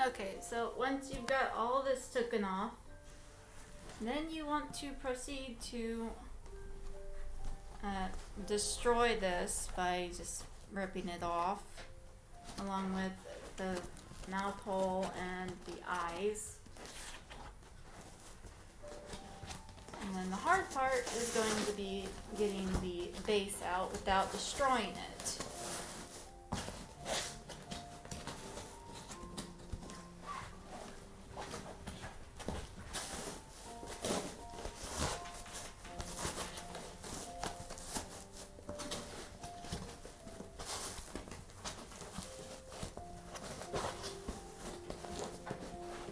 Okay, so once you've got all this taken off, then you want to proceed to destroy this by just ripping it off, along with the mouth hole and the eyes. And then the hard part is going to be getting the base out without destroying it.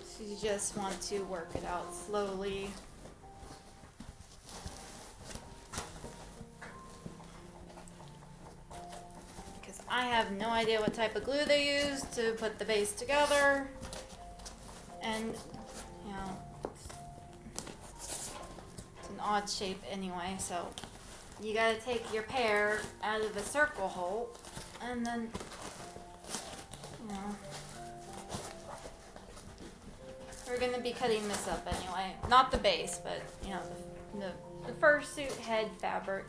So you just want to work it out slowly. I have no idea what type of glue they use to put the base together, and you know, it's an odd shape anyway, so you gotta take your pear out of the circle hole, and then, you know, we're gonna be cutting this up anyway. Not the base, but, you know, the fursuit head fabric.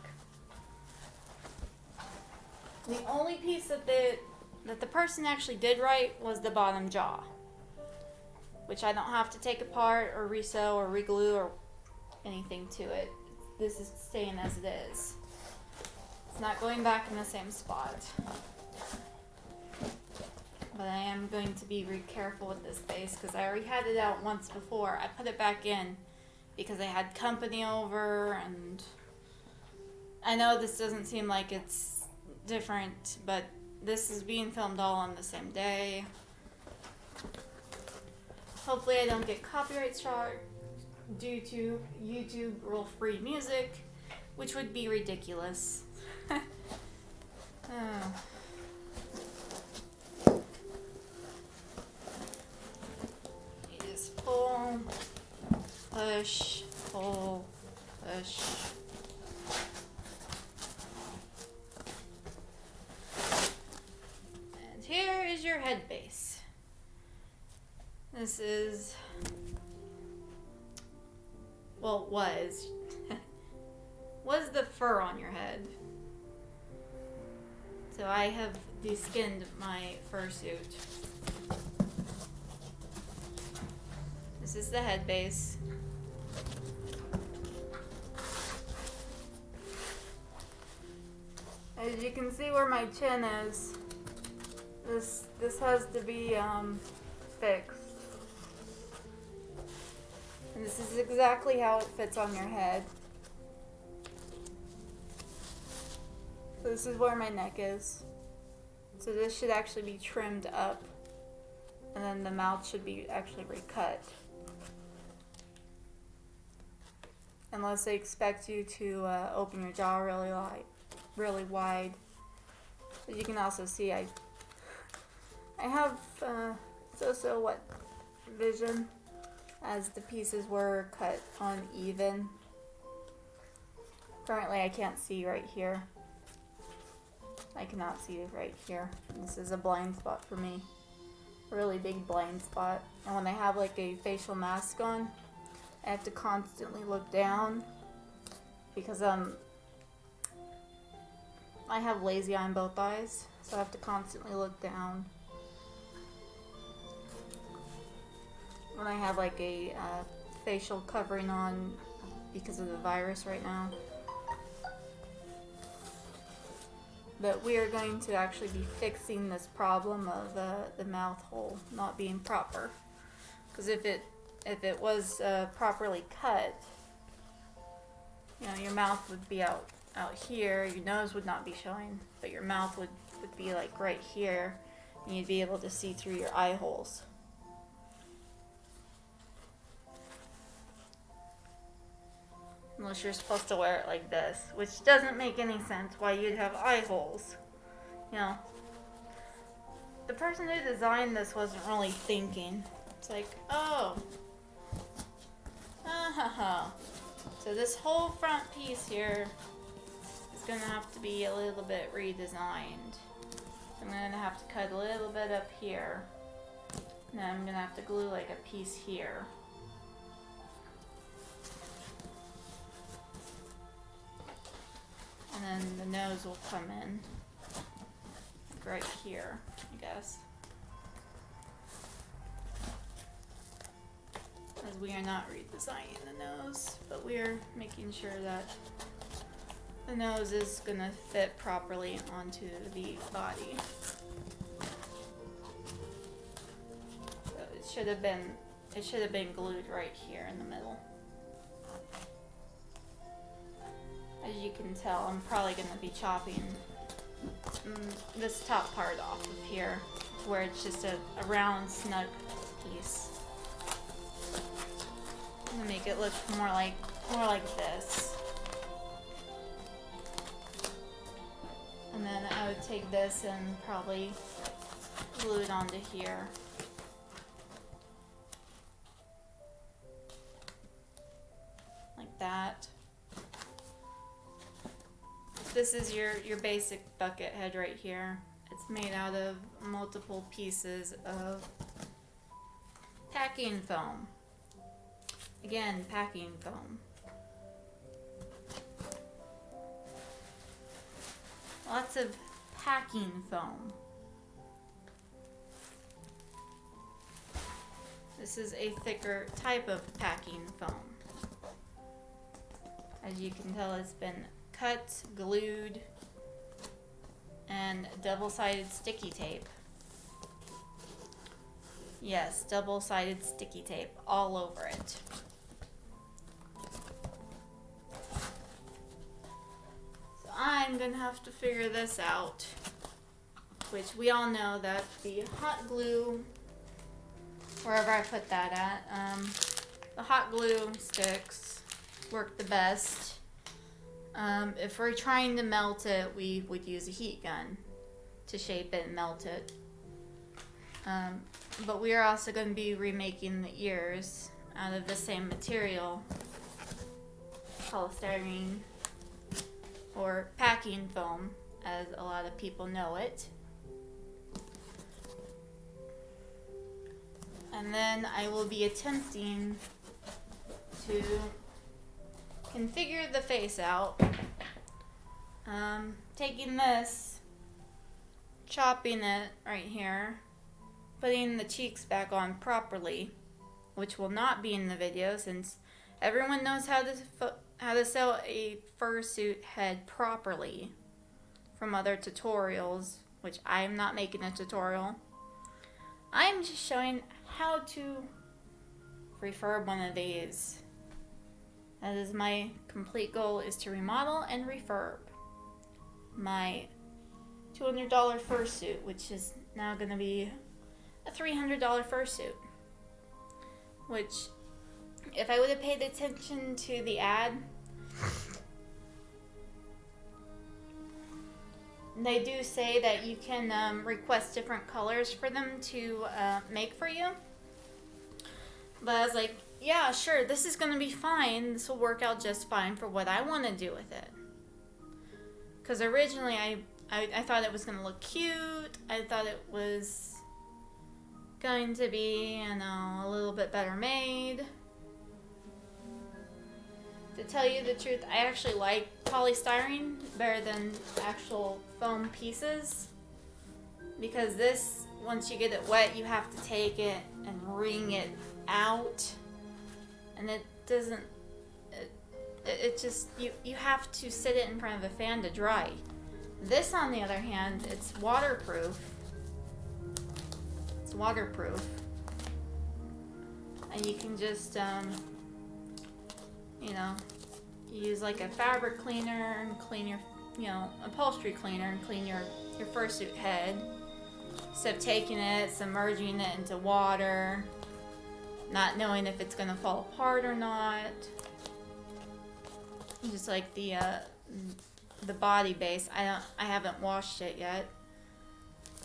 The only piece that the person actually did right was the bottom jaw, which I don't have to take apart or resew or reglue or anything to it. This is staying as it is. It's not going back in the same spot. But I am going to be really careful with this base because I already had it out once before. I put it back in because I had company over, and I know this doesn't seem like it's different, but this is being filmed all on the same day. Hopefully I don't get copyright struck due to YouTube rule-free music, which would be ridiculous. You just pull, push, pull, push. Here is your head base. This is, well, was the fur on your head. So I have deskinned my fursuit. This is the head base. As you can see where my chin is, this has to be fixed. And this is exactly how it fits on your head. So this is where my neck is. So this should actually be trimmed up, and then the mouth should be actually recut. Unless they expect you to open your jaw really wide. As you can also see, I have so what vision, as the pieces were cut uneven. Currently I can't see right here. I cannot see right here. This is a blind spot for me. A really big blind spot. And when I have like a facial mask on, I have to constantly look down because I have lazy eye on both eyes, so I have to constantly look down. When I have like a facial covering on because of the virus right now. But we are going to actually be fixing this problem of the mouth hole not being proper. Because if it was properly cut, you know, your mouth would be out here, your nose would not be showing, but your mouth would be like right here, and you'd be able to see through your eye holes. Unless you're supposed to wear it like this, which doesn't make any sense why you'd have eye holes. You know, the person who designed this wasn't really thinking. It's like, oh, so this whole front piece here is gonna have to be a little bit redesigned. I'm gonna have to cut a little bit up here. Now I'm gonna have to glue like a piece here. And then the nose will come in like right here, I guess. As we are not redesigning the nose, but we are making sure that the nose is gonna fit properly onto the body. So it should have been glued right here in the middle. As you can tell, I'm probably gonna be chopping this top part off of here to where it's just a round, snug piece. I'm gonna make it look more like this. And then I would take this and probably glue it onto here. Like that. This is your basic bucket head right here. It's made out of multiple pieces of packing foam. Again, packing foam. Lots of packing foam. This is a thicker type of packing foam. As you can tell, it's been cut, glued, and double-sided sticky tape. Yes, double-sided sticky tape all over it. So I'm gonna have to figure this out, which we all know that the hot glue, wherever I put that at, the hot glue sticks work the best. If we're trying to melt it, we would use a heat gun to shape it and melt it. But we are also going to be remaking the ears out of the same material, polystyrene, or packing foam, as a lot of people know it. And then I will be attempting to configure the face out, taking this, chopping it right here, putting the cheeks back on properly, which will not be in the video since everyone knows how to sew a fursuit head properly from other tutorials, which I am not making a tutorial. I am just showing how to refurb one of these. That is my complete goal, is to remodel and refurb my $200 fursuit, which is now going to be a $300 fursuit. Which, if I would have paid attention to the ad, they do say that you can request different colors for them to make for you. But I was like, yeah, sure, this is going to be fine. This will work out just fine for what I want to do with it. Because originally I thought it was going to look cute. I thought it was going to be, you know, a little bit better made. To tell you the truth, I actually like polystyrene better than actual foam pieces. Because this, once you get it wet, you have to take it and wring it out. And it doesn't, it just, you have to sit it in front of a fan to dry. This, on the other hand, it's waterproof. It's waterproof. And you can just, you know, use like a fabric cleaner and clean your, you know, upholstery cleaner and clean your fursuit head. Instead of taking it, submerging it into water, not knowing if it's gonna fall apart or not. Just like the body base, I haven't washed it yet,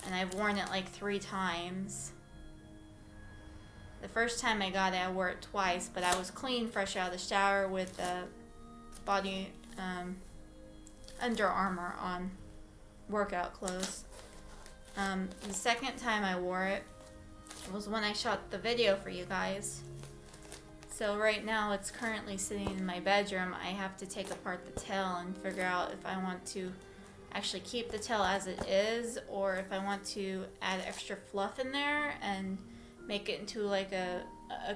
and I've worn it like 3 times. The first time I got it, I wore it twice, but I was clean, fresh out of the shower with the body Under Armour on, workout clothes. The second time I wore it, was when I shot the video for you guys. So right now it's currently sitting in my bedroom. I have to take apart the tail and figure out if I want to actually keep the tail as it is, or if I want to add extra fluff in there and make it into like a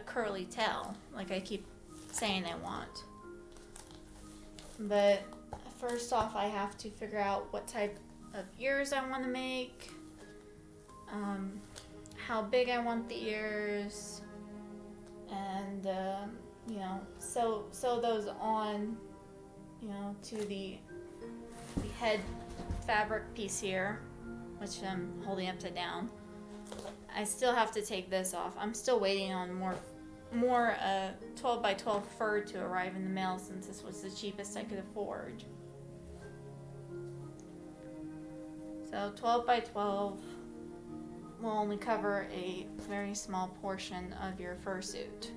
curly tail, like I keep saying I want. But first off, I have to figure out what type of ears I want to make, how big I want the ears, and you know, sew those on, you know, to the head fabric piece here, which I'm holding upside down. I still have to take this off. I'm still waiting on more 12 by 12 fur to arrive in the mail, since this was the cheapest I could afford. So 12 by 12 will only cover a very small portion of your fursuit.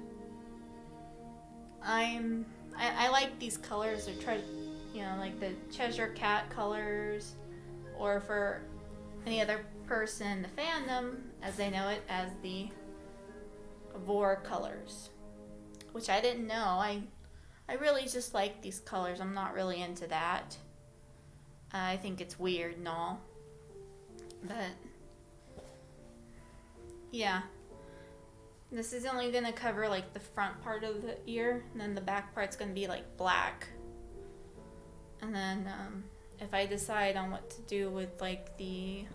I like these colors. They're you know, like the Cheshire Cat colors, or for any other person in the fandom, as they know it, as the Vor colors, which I didn't know. I really just like these colors. I'm not really into that. I think it's weird and all, but yeah. This is only gonna cover like the front part of the ear, and then the back part's gonna be like black. And then if I decide on what to do with like the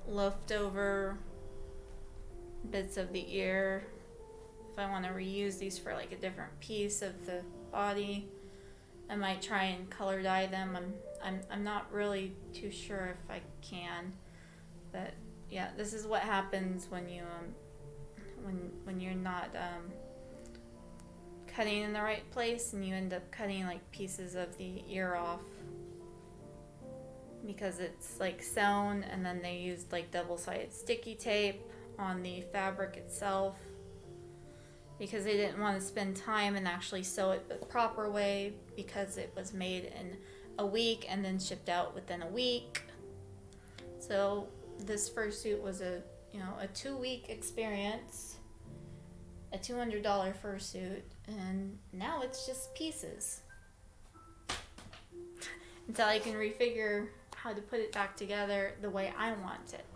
leftover bits of the ear, if I want to reuse these for like a different piece of the body, I might try and color dye them. I'm not really too sure if I can, but yeah, this is what happens when you when you're not cutting in the right place, and you end up cutting like pieces of the ear off because it's like sewn, and then they used like double-sided sticky tape on the fabric itself because they didn't want to spend time and actually sew it the proper way, because it was made in a week and then shipped out within a week. So this fursuit was a 2-week experience, a $200 fursuit, and now it's just pieces until I can refigure how to put it back together the way I want it.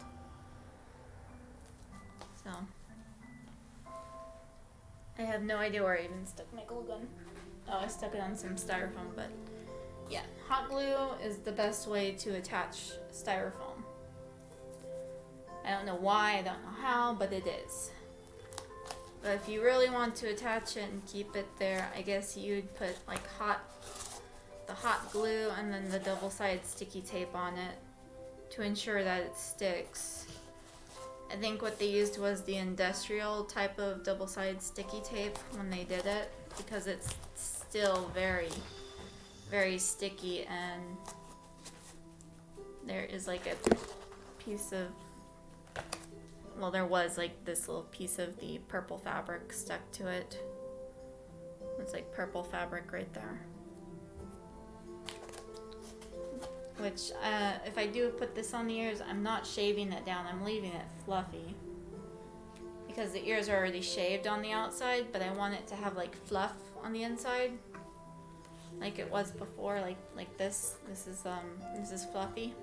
So I have no idea where I even stuck my glue gun. Oh, I stuck it on some styrofoam, but yeah, hot glue is the best way to attach styrofoam. I don't know why, I don't know how, but it is. But if you really want to attach it and keep it there, I guess you'd put like the hot glue and then the double-sided sticky tape on it to ensure that it sticks. I think what they used was the industrial type of double-sided sticky tape when they did it, because it's still very, very sticky, and there is like a piece of, well, there was like this little piece of the purple fabric stuck to it. It's like purple fabric right there. Which, if I do put this on the ears, I'm not shaving it down. I'm leaving it fluffy. Because the ears are already shaved on the outside, but I want it to have like fluff on the inside. Like it was before, like this. This is fluffy.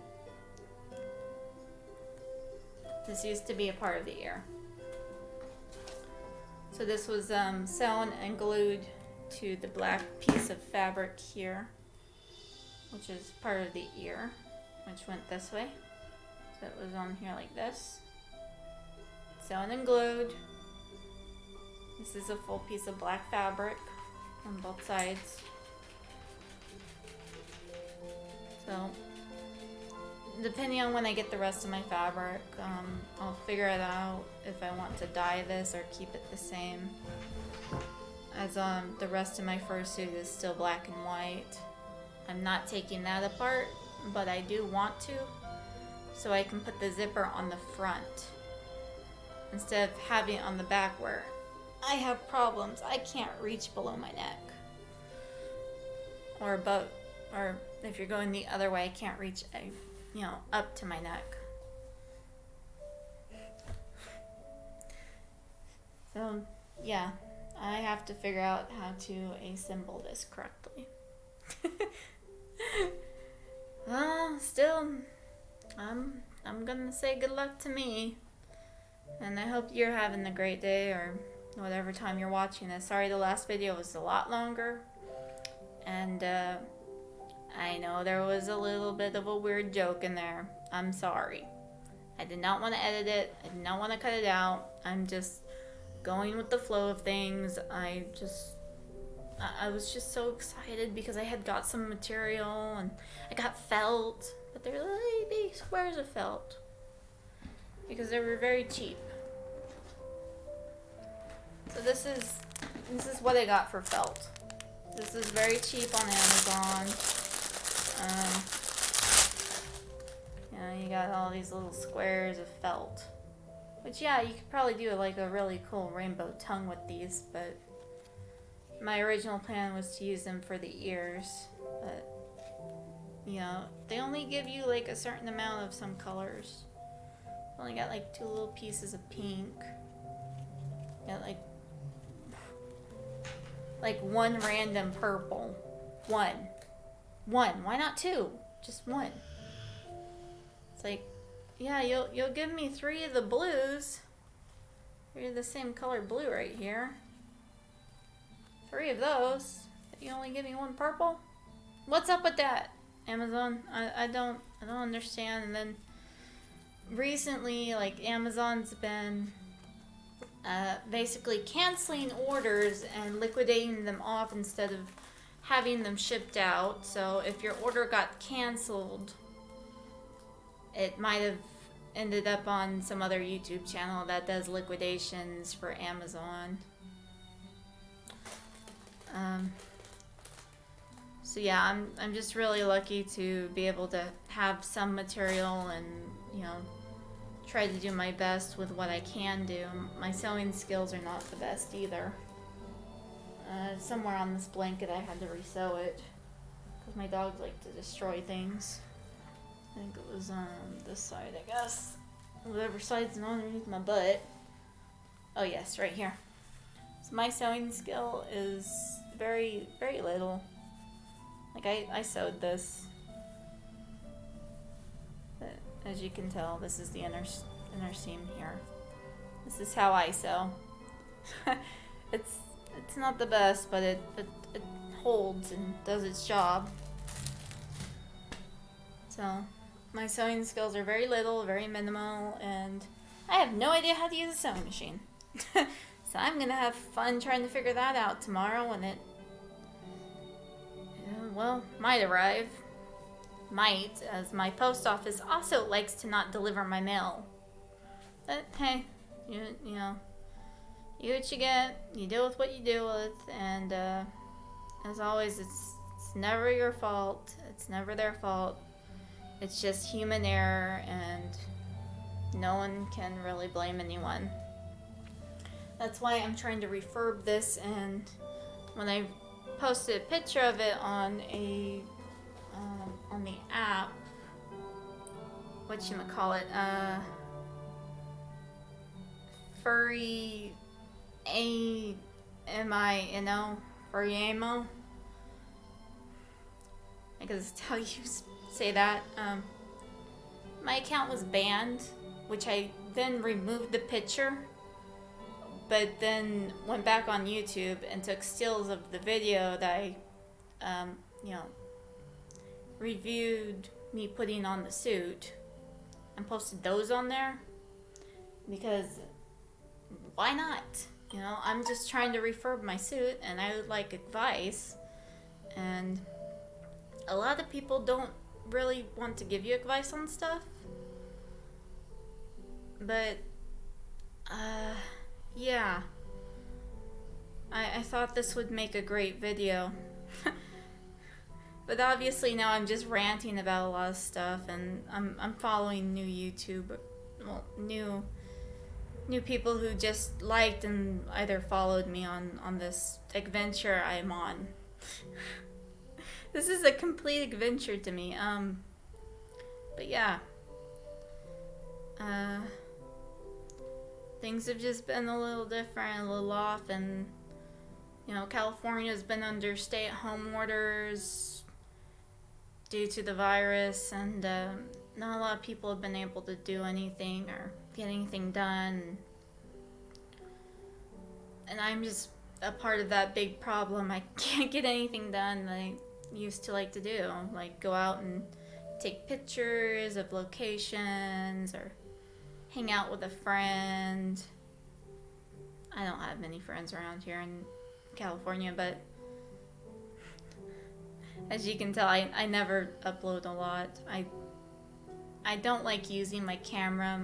This used to be a part of the ear. So this was sewn and glued to the black piece of fabric here, which is part of the ear, which went this way. So it was on here like this. Sewn and glued. This is a full piece of black fabric on both sides. So, depending on when I get the rest of my fabric, I'll figure it out if I want to dye this or keep it the same. As the rest of my fursuit is still black and white. I'm not taking that apart, but I do want to, so I can put the zipper on the front instead of having it on the back, where I have problems. I can't reach below my neck, or above, or if you're going the other way, I can't reach up to my neck. So, yeah, I have to figure out how to assemble this correctly. Still, I'm gonna say good luck to me, and I hope you're having a great day or whatever time you're watching this. Sorry the last video was a lot longer, and I know there was a little bit of a weird joke in there. I'm sorry. I did not want to edit it. I did not want to cut it out. I'm just going with the flow of things. I was just so excited because I had got some material and I got felt, but they're little big squares of felt because they were very cheap. So this is what I got for felt. This is very cheap on Amazon. You got all these little squares of felt. Which, yeah, you could probably do like a really cool rainbow tongue with these, but my original plan was to use them for the ears. But, they only give you like a certain amount of some colors. Only got like 2 little pieces of pink. Got like 1 random purple. One. Why not 2? Just 1. It's like, yeah, you'll give me 3 of the blues. 3 of the same color blue right here. 3 of those. But you only give me 1 purple? What's up with that, Amazon? I don't understand. And then recently, like, Amazon's been basically canceling orders and liquidating them off instead of having them shipped out. So if your order got canceled, it might have ended up on some other YouTube channel that does liquidations for Amazon. So yeah, I'm just really lucky to be able to have some material and, try to do my best with what I can do. My sewing skills are not the best either. Somewhere on this blanket I had to resew it because my dogs like to destroy things. I think it was on this side, I guess. Whatever side's underneath my butt. Oh yes, right here. So my sewing skill is very, very little. Like I sewed this. But as you can tell, this is the inner seam here. This is how I sew. It's not the best, but it holds and does its job. So my sewing skills are very little, very minimal, and I have no idea how to use a sewing machine. So I'm gonna have fun trying to figure that out tomorrow when it, might arrive. Might, as my post office also likes to not deliver my mail. But hey, you what you get, you deal with what you deal with, and as always, it's never your fault, it's never their fault. It's just human error, and no one can really blame anyone. That's why I'm trying to refurb this, and when I posted a picture of it on the app, whatchamacallit, furry AMINO, furry AMO. I can just tell you say that. My account was banned, which I then removed the picture, but then went back on YouTube and took stills of the video that I, reviewed me putting on the suit and posted those on there because why not? I'm just trying to refurb my suit and I would like advice, and a lot of people don't really want to give you advice on stuff, but yeah, I thought this would make a great video. But obviously now I'm just ranting about a lot of stuff, and I'm following new people who just liked and either followed me on this adventure I'm on. This is a complete adventure to me. But yeah. things have just been a little different, a little off, and California's been under stay-at-home orders due to the virus, and not a lot of people have been able to do anything or get anything done. And I'm just a part of that big problem. I can't get anything done that I used to like to do, like go out and take pictures of locations or hang out with a friend. I don't have many friends around here in California, but as you can tell, I never upload a lot. I don't like using my camera.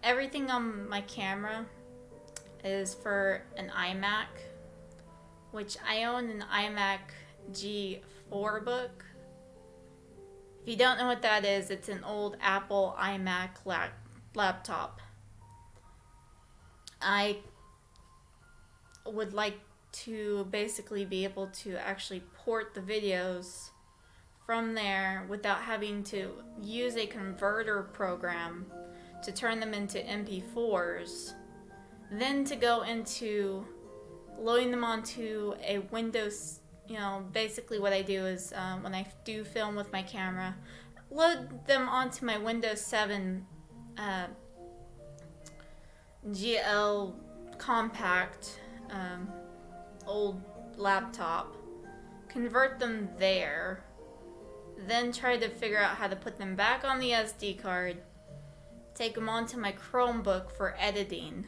Everything on my camera is for an iMac, which I own an iMac G4 book. If you don't know what that is, it's an old Apple iMac laptop. I would like to basically be able to actually port the videos from there without having to use a converter program to turn them into MP4s, then to go into loading them onto a Windows. Basically what I do is when I do film with my camera, load them onto my Windows 7 GL compact old laptop, convert them there, then try to figure out how to put them back on the SD card, take them onto my Chromebook for editing.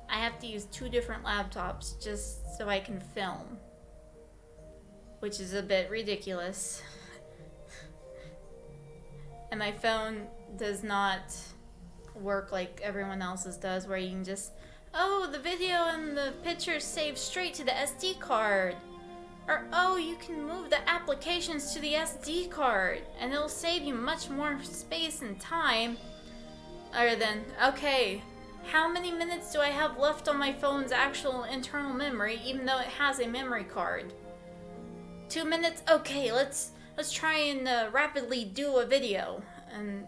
I have to use 2 different laptops just so I can film, which is a bit ridiculous. And my phone does not work like everyone else's does, where you can just, the video and the pictures save straight to the SD card. Or, you can move the applications to the SD card, and it'll save you much more space and time. Other than, okay, how many minutes do I have left on my phone's actual internal memory, even though it has a memory card? 2 minutes? Okay, let's try and rapidly do a video. And,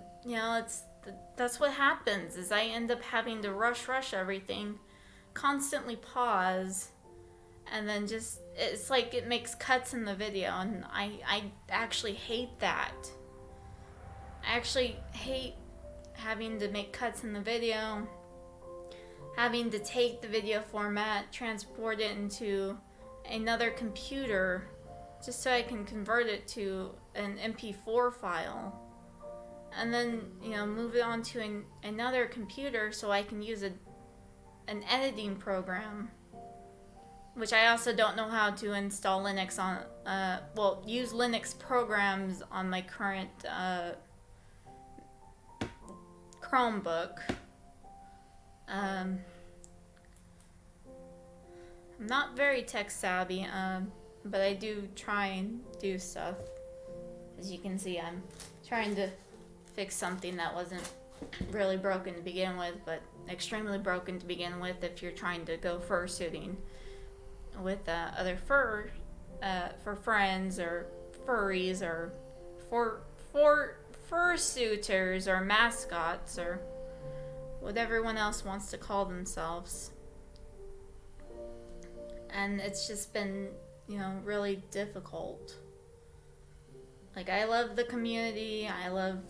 that's what happens, is I end up having to rush everything, constantly pause, and then it's like it makes cuts in the video, and I actually hate that. I actually hate having to make cuts in the video, having to take the video format, transport it into another computer, just so I can convert it to an MP4 file, and then move it onto another computer so I can use an editing program, which I also don't know how to install Linux on, use Linux programs on my current Chromebook. I'm not very tech savvy, but I do try and do stuff. As you can see, I'm trying to fix something that wasn't really broken to begin with, but extremely broken to begin with if you're trying to go fursuiting with other for friends or furries or for fursuiters or mascots or what everyone else wants to call themselves. And it's just been, really difficult. Like, I love the community. I love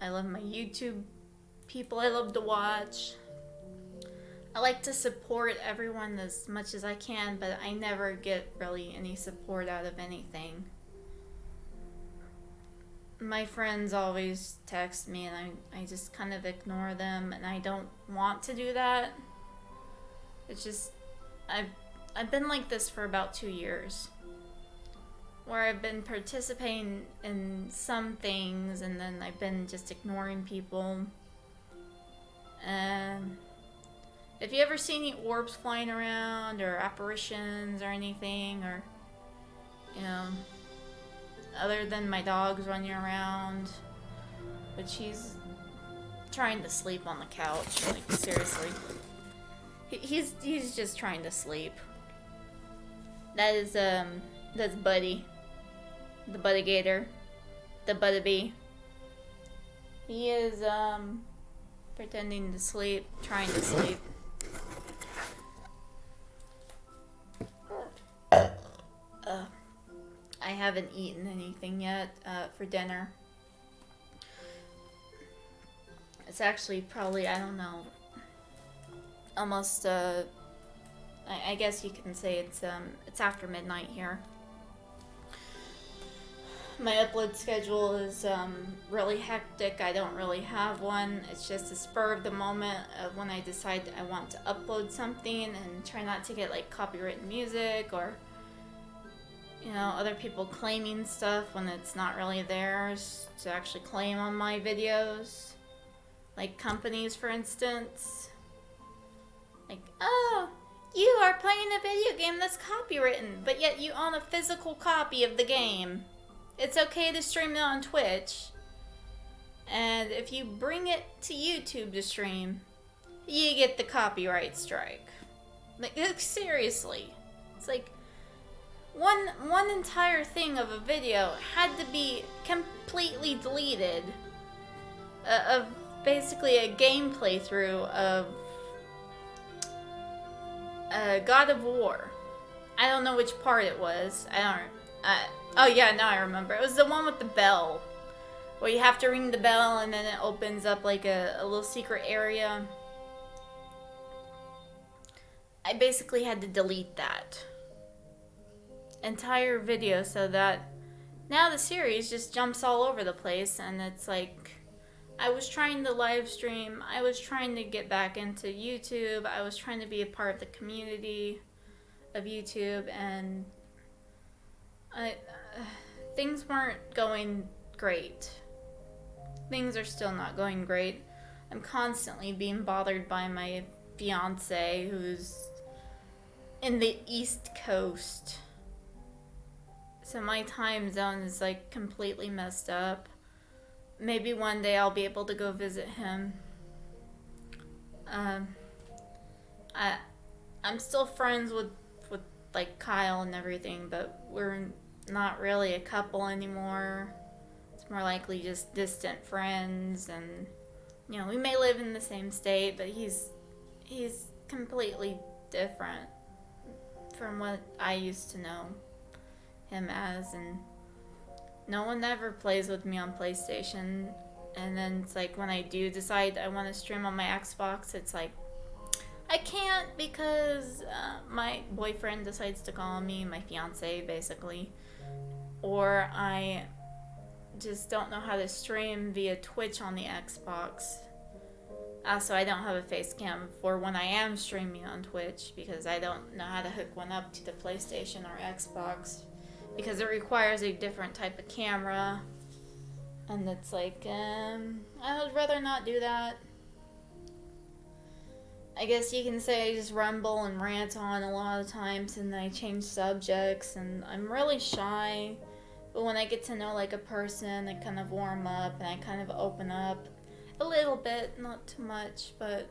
my YouTube people I love to watch. I like to support everyone as much as I can, but I never get really any support out of anything. My friends always text me, and I just kind of ignore them, and I don't want to do that. It's just, I've been like this for about 2 years, where I've been participating in some things, and then I've been just ignoring people. And if you ever see any orbs flying around, or apparitions, or anything, or, other than my dogs running around, which he's trying to sleep on the couch, like, seriously. He's just trying to sleep. That's Buddy. The Buddigator. The Buddabee. He is, pretending to sleep, trying to sleep. I haven't eaten anything yet for dinner. It's actually probably, I don't know, almost, I guess you can say it's after midnight here. My upload schedule is really hectic. I don't really have one. It's just a spur of the moment of when I decide I want to upload something, and try not to get like copyrighted music or, you know, other people claiming stuff when it's not really theirs to actually claim on my videos. Like companies, for instance. Like, oh, you are playing a video game that's copywritten, but yet you own a physical copy of the game. It's okay to stream it on Twitch. And if you bring it to YouTube to stream, you get the copyright strike. Like, seriously. It's like, one entire thing of a video had to be completely deleted of basically a game playthrough of God of War. I don't know which part it was. Oh yeah, now I remember. It was the one with the bell, where you have to ring the bell and then it opens up like a little secret area. I basically had to delete that entire video so that now the series just jumps all over the place, and it's like, I was trying to live stream, I was trying to get back into YouTube, I was trying to be a part of the community of YouTube, and things weren't going great. Things are still not going great. I'm constantly being bothered by my fiance, who's in the East Coast. So my time zone is like completely messed up. Maybe one day I'll be able to go visit him. I'm still friends with like Kyle and everything, but we're not really a couple anymore. It's more likely just distant friends, and you know, we may live in the same state, but he's completely different from what I used to know him as, and no one ever plays with me on PlayStation. And then it's like, when I do decide I want to stream on my Xbox, it's like, I can't because my boyfriend decides to call me, my fiance basically, or I just don't know how to stream via Twitch on the Xbox. Also, I don't have a face cam for when I am streaming on Twitch, because I don't know how to hook one up to the PlayStation or Xbox, because it requires a different type of camera, and it's like, I would rather not do that. I guess you can say I just rumble and rant on a lot of times, and I change subjects, and I'm really shy, but when I get to know like a person, I kind of warm up, and I kind of open up a little bit, not too much, but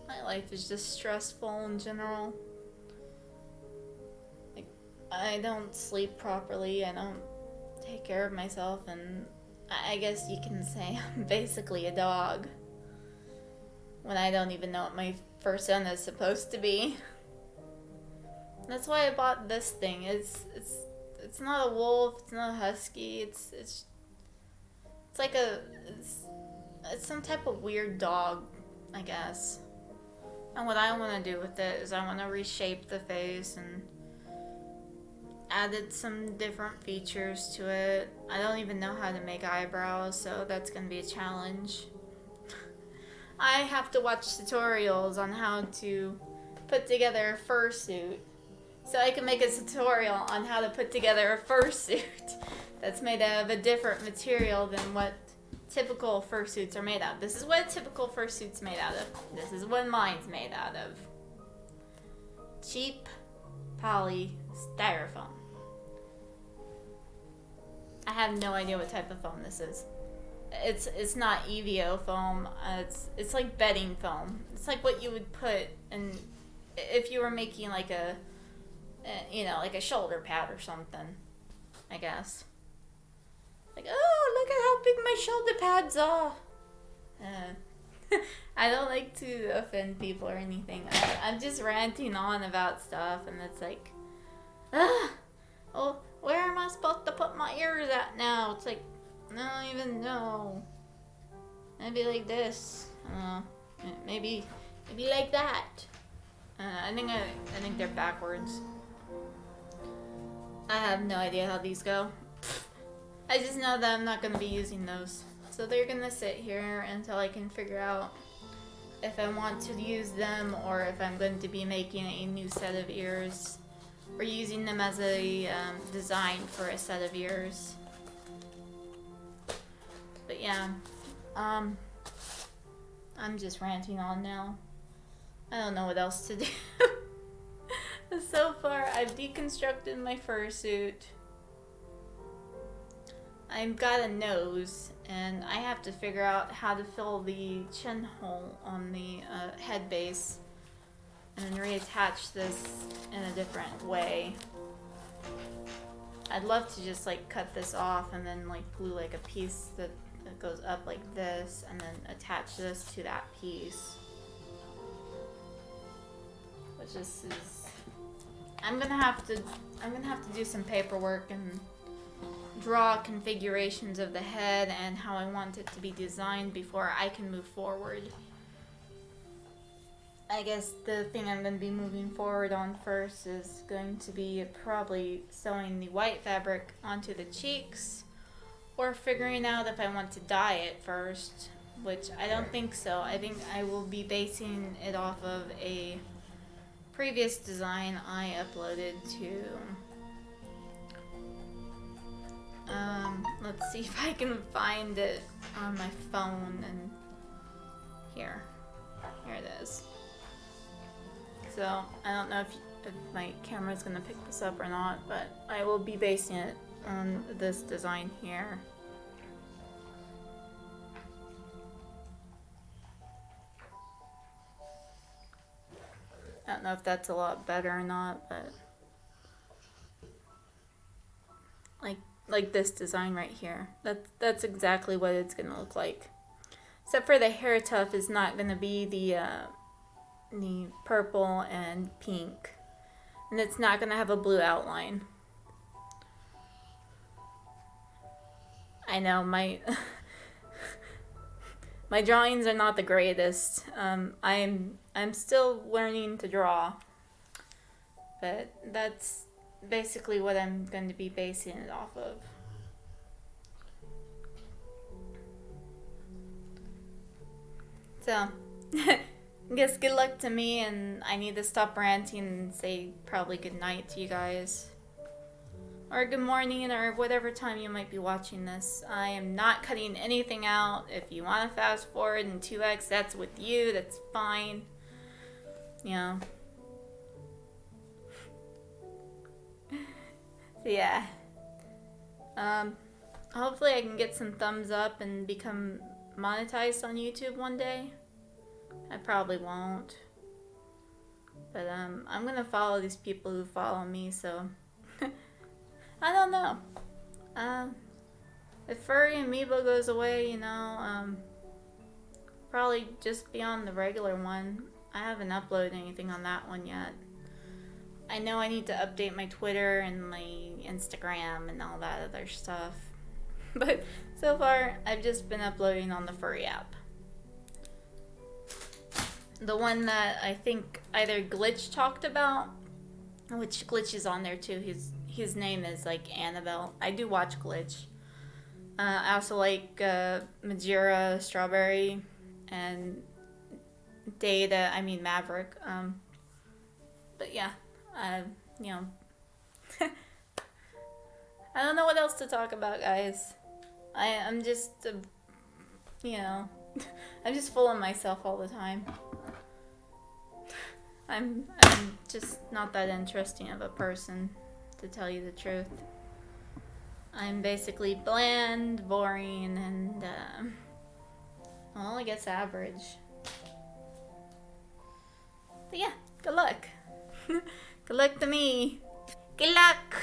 my life is just stressful in general. I don't sleep properly, I don't take care of myself, and I guess you can say I'm basically a dog when I don't even know what my persona is supposed to be. That's why I bought this thing. It's not a wolf, it's not a husky, it's like it's some type of weird dog, I guess. And what I want to do with it is I want to reshape the face and added some different features to it. I don't even know how to make eyebrows, so that's gonna be a challenge. I have to watch tutorials on how to put together a fursuit, so I can make a tutorial on how to put together a fursuit that's made out of a different material than what typical fursuits are made out of. This is what a typical fursuit's made out of. This is what mine's made out of. Cheap polystyrofoam. I have no idea what type of foam this is. It's not EVO foam. It's like bedding foam. It's like what you would put in if you were making like a like a shoulder pad or something, I guess. Like, oh, look at how big my shoulder pads are. I don't like to offend people or anything. I'm just ranting on about stuff, and it's like, oh, where am I supposed to put my ears at now? It's like, I don't even know. Maybe like this. Maybe like that. I think they're backwards. I have no idea how these go. I just know that I'm not going to be using those. So they're going to sit here until I can figure out if I want to use them or if I'm going to be making a new set of ears or using them as a design for a set of ears. But yeah, I'm just ranting on now. I don't know what else to do. So far, I've deconstructed my fursuit. I've got a nose, and I have to figure out how to fill the chin hole on the head base and then reattach this in a different way. I'd love to just like cut this off and then like glue like a piece that goes up like this and then attach this to that piece. Which is I'm gonna have to do some paperwork and draw configurations of the head and how I want it to be designed before I can move forward. I guess the thing I'm going to be moving forward on first is going to be probably sewing the white fabric onto the cheeks or figuring out if I want to dye it first, which I don't think so. I think I will be basing it off of a previous design I uploaded to let's see if I can find it on my phone, and here it is. So I don't know if my camera's gonna pick this up or not, but I will be basing it on this design here. I don't know if that's a lot better or not, but like this design right here. That's exactly what it's gonna look like. Except for the hair tuft is not gonna be the purple and pink, and it's not gonna have a blue outline. I know my my drawings are not the greatest. I'm still learning to draw, but that's basically what I'm going to be basing it off of. So, I guess good luck to me, and I need to stop ranting and say probably good night to you guys. Or good morning, or whatever time you might be watching this. I am not cutting anything out. If you want to fast forward in 2x, that's with you. That's fine. You know. So yeah. Hopefully I can get some thumbs up and become monetized on YouTube one day. I probably won't. But I'm gonna follow these people who follow me, so I don't know. If Furry Amiibo goes away, you know, probably just be on the regular one. I haven't uploaded anything on that one yet. I know I need to update my Twitter and my Instagram and all that other stuff. But so far, I've just been uploading on the Furry app. The one that I think either Glitch talked about, which Glitch is on there too. His name is like Annabelle. I do watch Glitch. I also like Majira, Strawberry, and Maverick. But yeah, you know, I don't know what else to talk about, guys. I'm just, you know, I'm just full of myself all the time. I'm just not that interesting of a person, to tell you the truth. I'm basically bland, boring, and, well, I guess average. But yeah, good luck. Good luck to me. Good luck!